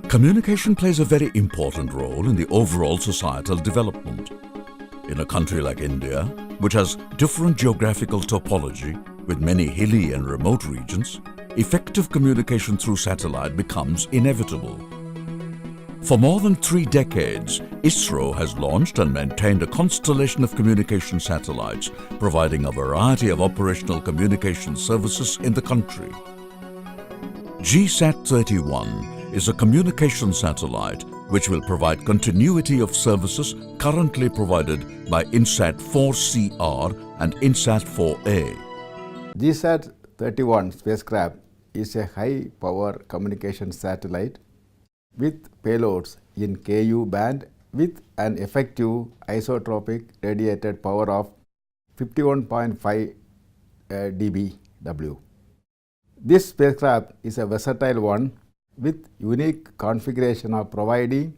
Communication plays a very important role in the overall societal development. In a country like India, which has different geographical topology with many hilly and remote regions, effective communication through satellite becomes inevitable. For more than 3 decades, Isro has launched and maintained a constellation of communication satellites, providing a variety of operational communication services in the country. GSAT-31 is a communication satellite which will provide continuity of services currently provided by INSAT-4CR and INSAT-4A. GSAT-31 spacecraft is a high-power communication satellite with payloads in Ku band with an effective isotropic radiated power of 51.5 dBW. This spacecraft is a versatile one with unique configuration of providing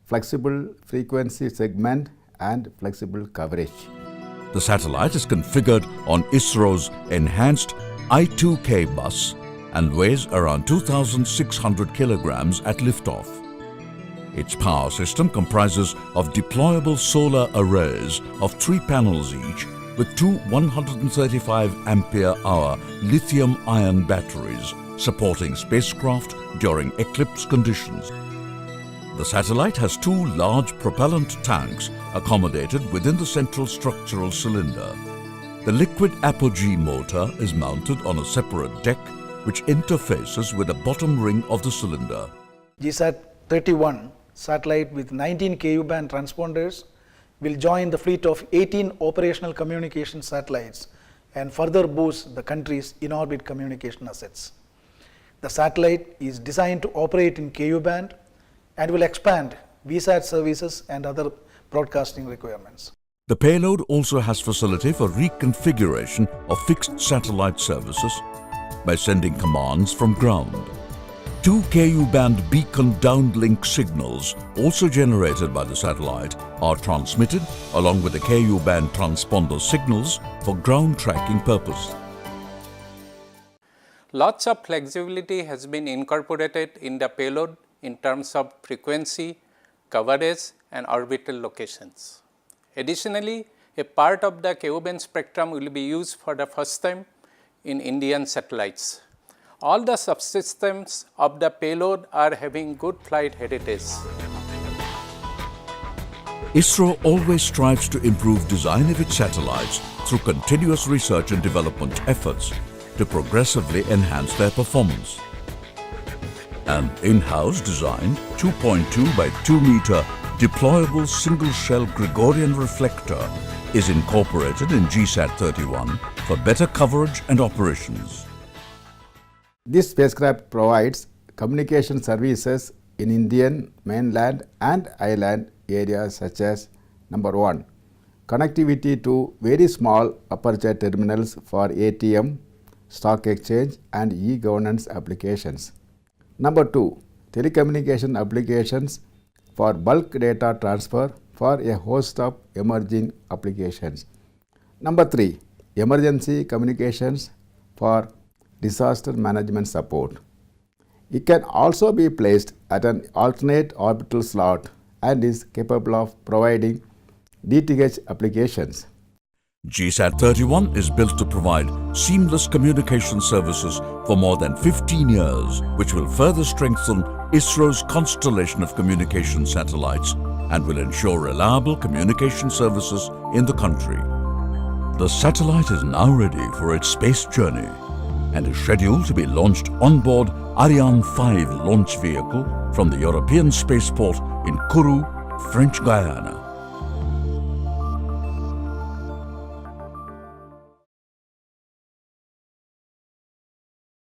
flexible frequency segment and flexible coverage. The satellite is configured on ISRO's enhanced I2K bus and weighs around 2,600 kilograms at liftoff. Its power system comprises of deployable solar arrays of 3 panels each with 2 135 ampere-hour lithium-ion batteries supporting spacecraft during eclipse conditions. The satellite has 2 large propellant tanks accommodated within the central structural cylinder. The liquid apogee motor is mounted on a separate deck which interfaces with the bottom ring of the cylinder. GSAT-31 satellite with 19 Ku band transponders will join the fleet of 18 operational communication satellites and further boost the country's in-orbit communication assets. The satellite is designed to operate in Ku band and will expand VSAT services and other broadcasting requirements. The payload also has facility for reconfiguration of fixed satellite services by sending commands from ground. 2 Ku band beacon downlink signals, also generated by the satellite, are transmitted along with the Ku band transponder signals for ground tracking purpose. Lots of flexibility has been incorporated in the payload in terms of frequency, coverage and orbital locations. Additionally, a part of the Ku band spectrum will be used for the first time in Indian satellites. All the subsystems of the payload are having good flight heritage. ISRO always strives to improve design of its satellites through continuous research and development efforts to progressively enhance their performance. An in-house designed 2.2 by 2 meter deployable single-shell Gregorian reflector is incorporated in GSAT-31 for better coverage and operations. This spacecraft provides communication services in Indian mainland and island areas such as number 1, connectivity to very small aperture terminals for ATM, stock exchange and e-governance applications. Number 2, telecommunication applications for bulk data transfer for a host of emerging applications. Number 3, emergency communications for disaster management support. It can also be placed at an alternate orbital slot and is capable of providing DTH applications. GSAT-31 is built to provide seamless communication services for more than 15 years, which will further strengthen ISRO's constellation of communication satellites and will ensure reliable communication services in the country. The satellite is now ready for its space journey and is scheduled to be launched on board Ariane 5 launch vehicle from the European spaceport in Kourou, French Guiana.